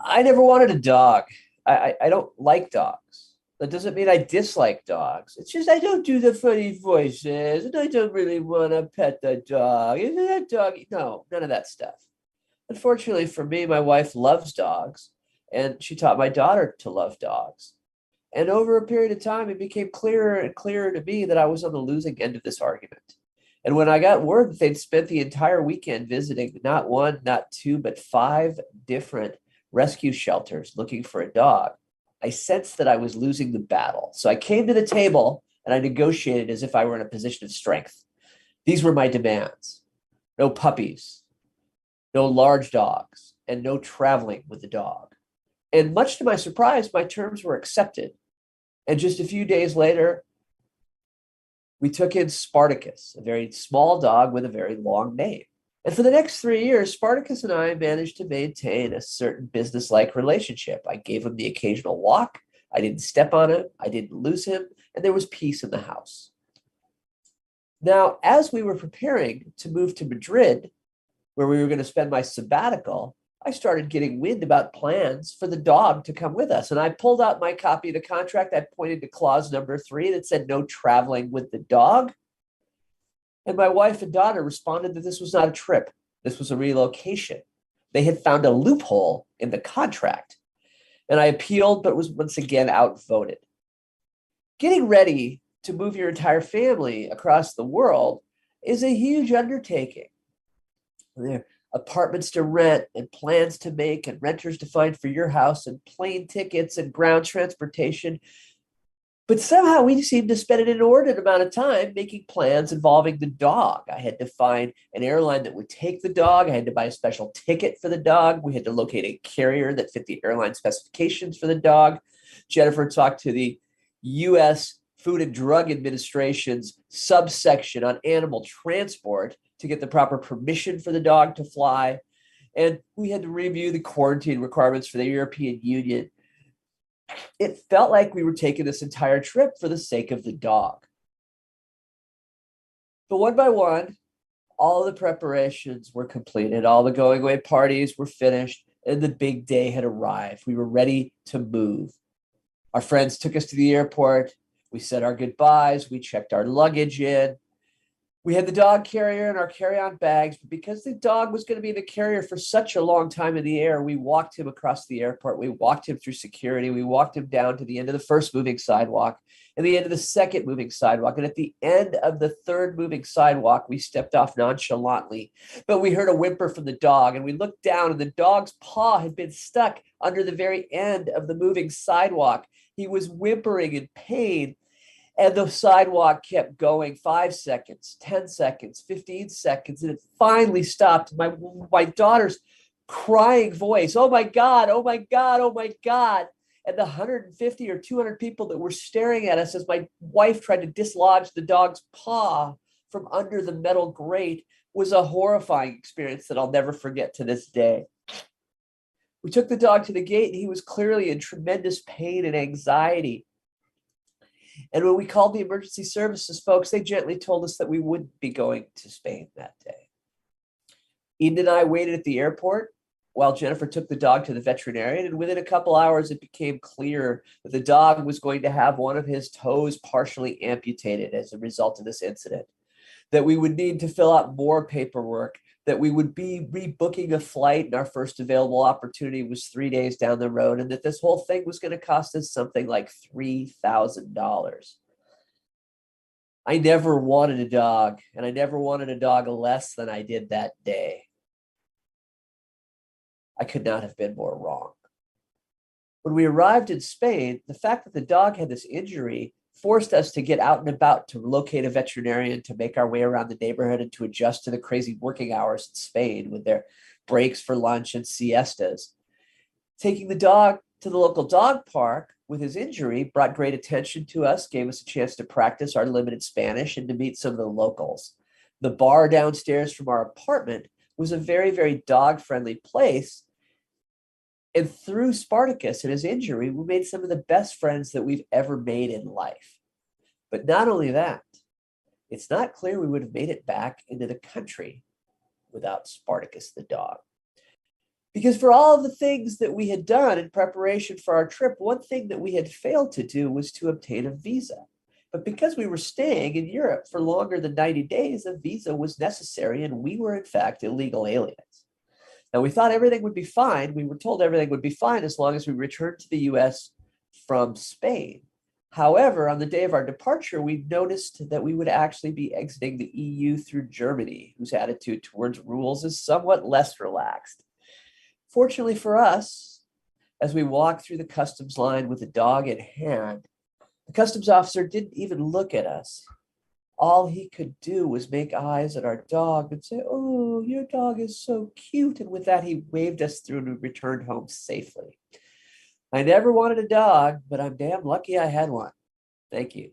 I never wanted a dog. I don't like dogs. That doesn't mean I dislike dogs. It's just I don't do the funny voices, and I don't really want to pet the dog. Isn't that dog? No, none of that stuff. Unfortunately for me, my wife loves dogs, and she taught my daughter to love dogs. And over a period of time, it became clearer and clearer to me that I was on the losing end of this argument. And when I got word that they'd spent the entire weekend visiting not one, not two, but five different rescue shelters looking for a dog, I sensed that I was losing the battle. So I came to the table and I negotiated as if I were in a position of strength. These were my demands: no puppies, no large dogs, and no traveling with the dog. And much to my surprise, my terms were accepted. And just a few days later, we took in Spartacus, a very small dog with a very long name. And for the next 3 years, Spartacus and I managed to maintain a certain business-like relationship. I gave him the occasional walk. I didn't step on him. I didn't lose him. And there was peace in the house. Now, as we were preparing to move to Madrid, where we were going to spend my sabbatical, I started getting wind about plans for the dog to come with us. And I pulled out my copy of the contract. I pointed to clause number 3 that said no traveling with the dog. And my wife and daughter responded that this was not a trip, this was a relocation. They had found a loophole in the contract. And I appealed, but was once again outvoted. Getting ready to move your entire family across the world is a huge undertaking. There are apartments to rent and plans to make and renters to find for your house and plane tickets and ground transportation. But somehow we seemed to spend an inordinate amount of time making plans involving the dog. I had to find an airline that would take the dog. I had to buy a special ticket for the dog. We had to locate a carrier that fit the airline specifications for the dog. Jennifer talked to the U.S. Food and Drug Administration's subsection on animal transport to get the proper permission for the dog to fly. And we had to review the quarantine requirements for the European Union. It felt like we were taking this entire trip for the sake of the dog. But one by one, all the preparations were completed, all the going away parties were finished, and the big day had arrived. We were ready to move. Our friends took us to the airport. We said our goodbyes. We checked our luggage in. We had the dog carrier and our carry-on bags, but because the dog was going to be in the carrier for such a long time in the air, we walked him across the airport. We walked him through security. We walked him down to the end of the first moving sidewalk and the end of the second moving sidewalk. And at the end of the third moving sidewalk, we stepped off nonchalantly, but we heard a whimper from the dog and we looked down and the dog's paw had been stuck under the very end of the moving sidewalk. He was whimpering in pain. And the sidewalk kept going 5 seconds, 10 seconds, 15 seconds, and it finally stopped. My daughter's crying voice, oh my God, oh my God, oh my God. And the 150 or 200 people that were staring at us as my wife tried to dislodge the dog's paw from under the metal grate was a horrifying experience that I'll never forget to this day. We took the dog to the gate, and he was clearly in tremendous pain and anxiety. And when we called the emergency services folks, they gently told us that we wouldn't be going to Spain that day. Eden and I waited at the airport while Jennifer took the dog to the veterinarian. And within a couple hours, it became clear that the dog was going to have one of his toes partially amputated as a result of this incident, that we would need to fill out more paperwork, that we would be rebooking a flight, and our first available opportunity was 3 days down the road, and that this whole thing was going to cost us something like $3,000. I never wanted a dog, and I never wanted a dog less than I did that day. I could not have been more wrong. When we arrived in Spain, the fact that the dog had this injury forced us to get out and about to locate a veterinarian, to make our way around the neighborhood, and to adjust to the crazy working hours in Spain with their breaks for lunch and siestas. Taking the dog to the local dog park with his injury brought great attention to us, gave us a chance to practice our limited Spanish and to meet some of the locals. The bar downstairs from our apartment was a very, very dog-friendly place. And through Spartacus and his injury, we made some of the best friends that we've ever made in life. But not only that, it's not clear we would have made it back into the country without Spartacus the dog. Because for all of the things that we had done in preparation for our trip, one thing that we had failed to do was to obtain a visa. But because we were staying in Europe for longer than 90 days, a visa was necessary, and we were, in fact, illegal aliens. Now, we thought everything would be fine. We were told everything would be fine as long as we returned to the US from Spain. However, on the day of our departure, we noticed that we would actually be exiting the EU through Germany, whose attitude towards rules is somewhat less relaxed. Fortunately for us, as we walked through the customs line with the dog in hand, the customs officer didn't even look at us. All he could do was make eyes at our dog and say, "Oh, your dog is so cute." And with that, he waved us through and we returned home safely. I never wanted a dog, but I'm damn lucky I had one. Thank you.